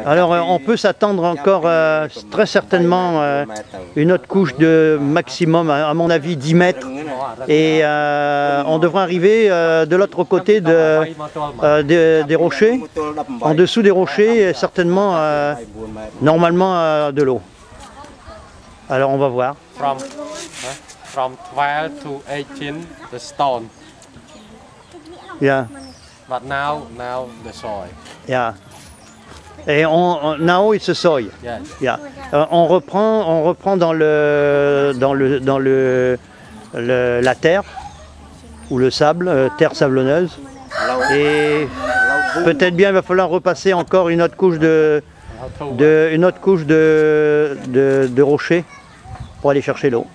Alors on peut s'attendre encore très certainement une autre couche de maximum, à mon avis 10 mètres. Et on devrait arriver de l'autre côté des rochers, en dessous des rochers, certainement normalement de l'eau. Alors on va voir. From 12 to 18, the stone. Yeah. But now the soil. Yeah. Et now it's a soil. Yes. Yeah. On reprend dans la terre ou le sable, terre sablonneuse. Et peut-être bien il va falloir repasser encore une autre couche de rochers pour aller chercher l'eau.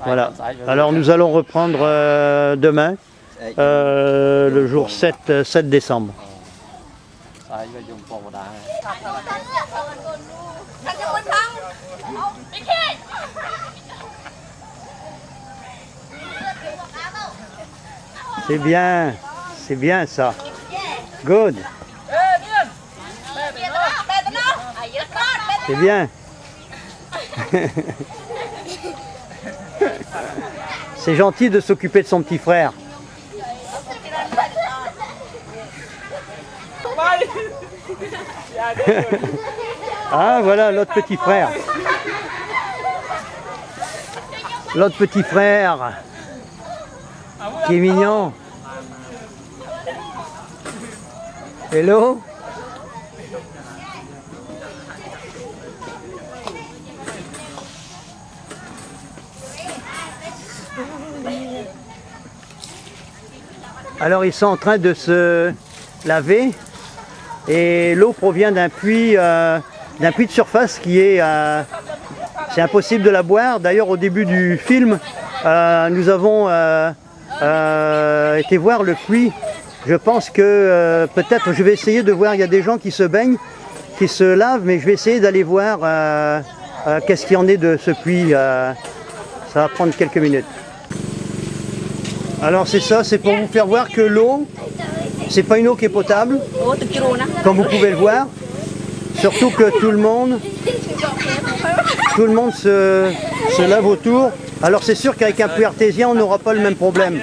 Voilà. Alors nous allons reprendre demain, le jour 7 décembre. C'est bien ça. Good. C'est bien. C'est gentil de s'occuper de son petit frère. Ah voilà l'autre petit frère. L'autre petit frère qui est mignon. Hello. Alors ils sont en train de se laver et l'eau provient d'un puits de surface qui est... c'est impossible de la boire. D'ailleurs au début du film, nous avons été voir le puits. Je pense que peut-être je vais essayer de voir, il y a des gens qui se baignent, qui se lavent, mais je vais essayer d'aller voir qu'est-ce qu'il y en est de ce puits. Ça va prendre quelques minutes. Alors c'est ça, c'est pour vous faire voir que l'eau, c'est pas une eau qui est potable, comme vous pouvez le voir. Surtout que tout le monde se lave autour. Alors c'est sûr qu'avec un puits artésien, on n'aura pas le même problème.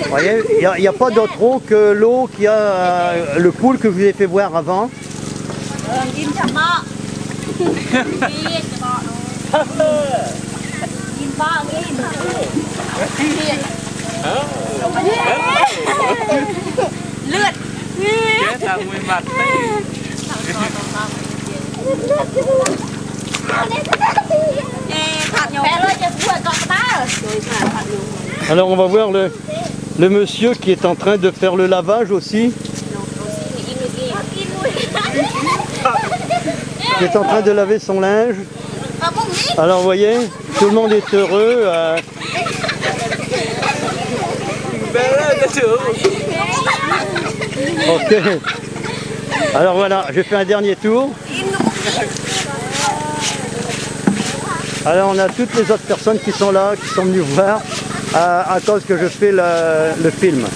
Vous voyez, il n'y a pas d'autre eau que l'eau qui a le pool que je vous ai fait voir avant. Alors on va voir le monsieur qui est en train de faire le lavage aussi. Qui est en train de laver son linge. Alors vous voyez, tout le monde est heureux. Ok. Alors voilà, j'ai fait un dernier tour. Alors on a toutes les autres personnes qui sont là, qui sont venues voir à cause que je fais le film.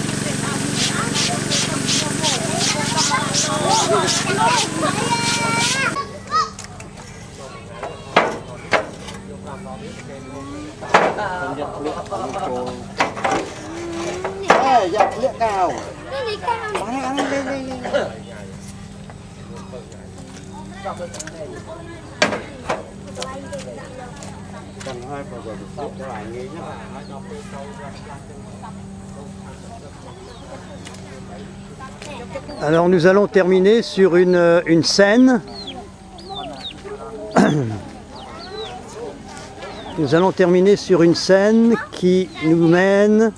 Alors nous allons terminer sur une scène. Nous allons terminer sur une scène qui nous mène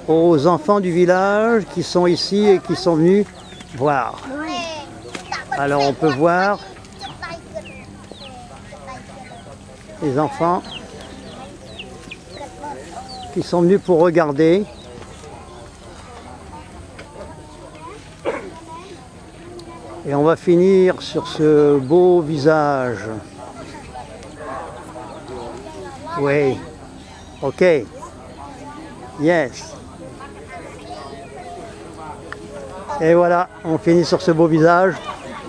aux enfants du village qui sont ici et qui sont venus voir. Alors on peut voir les enfants qui sont venus pour regarder. Et on va finir sur ce beau visage. Oui. Ok. Yes. Et voilà, on finit sur ce beau visage,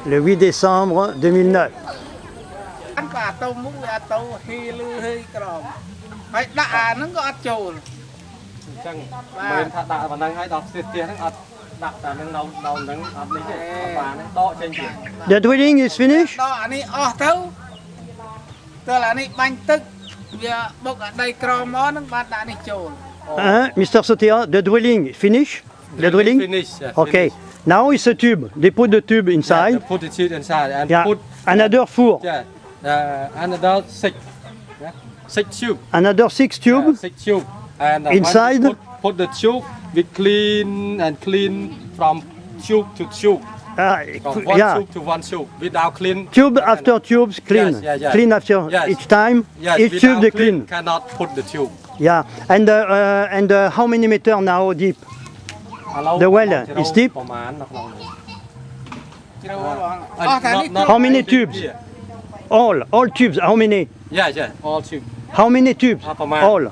le 8 décembre 2009. The drilling is finished? Mr. Sotia, the drilling finished? The drilling? Finish. Yeah, Okay. finish. Now it's a tube. They put the tube Yeah, inside. they put the tube inside and Yeah. put Another four. yeah, another six. Yeah, 6 tube. Another 6 Yeah, tubes. 6 tube. And Inside? when we put the tube, we clean from tube to tube. From one Yeah. tube to one tube. Without clean. Tube after tubes, clean. Yes, yeah, yeah. Clean after Yes. each time. Yes, Each without tube they clean. cannot put the tube. Yeah. And how many meter now deep? The well is deep? How many tubes? All tubes. How many? Yeah, yeah, all tube. How many tubes? All.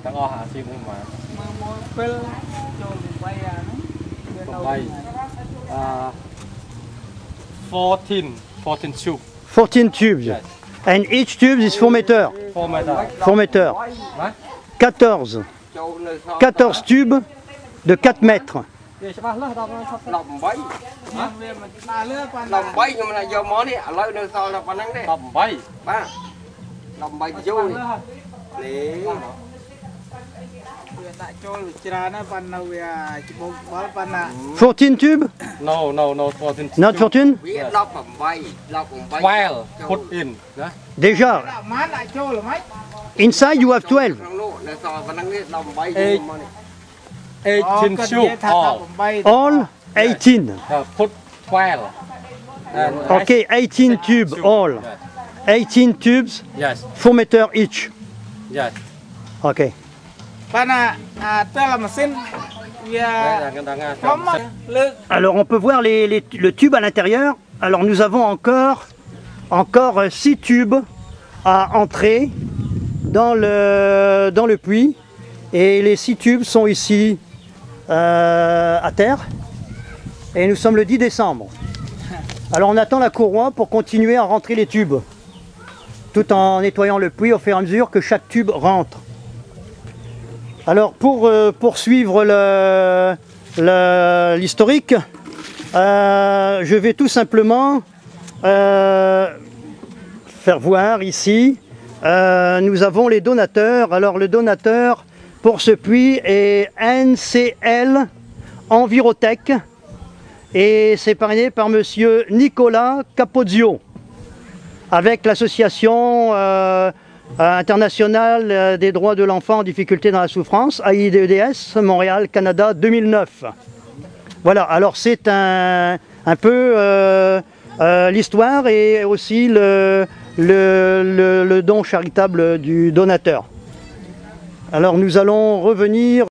14 tube. 14 tubes. Yes. And each tube is 4 meter. 4 meter. 4 meter. Right? 14 tubes de 4 mètres. 14 tubes? No, 14 Not 14? 12 put in. Yeah? Déjà. Inside you have 12. 18 tube all. All 18. Put 12. And Okay, 18 tubes all. Yes. 18 tubes, Yes. 4 meter each. Yes. Okay. Alors on peut voir le tube à l'intérieur. Alors nous avons encore 6 tubes à entrer dans le puits. Et les 6 tubes sont ici à terre. Et nous sommes le 10 décembre. Alors on attend la courroie pour continuer à rentrer les tubes. Tout en nettoyant le puits au fur et à mesure que chaque tube rentre. Alors pour poursuivre l'historique, je vais tout simplement faire voir ici, nous avons les donateurs. Alors le donateur pour ce puits est NCL Envirotech et c'est parrainé par monsieur Nicolas Capozio avec l'association internationale des droits de l'enfant en difficulté dans la souffrance, AIDS Montréal, Canada 2009. Voilà, alors c'est un peu l'histoire et aussi le don charitable du donateur. Alors nous allons revenir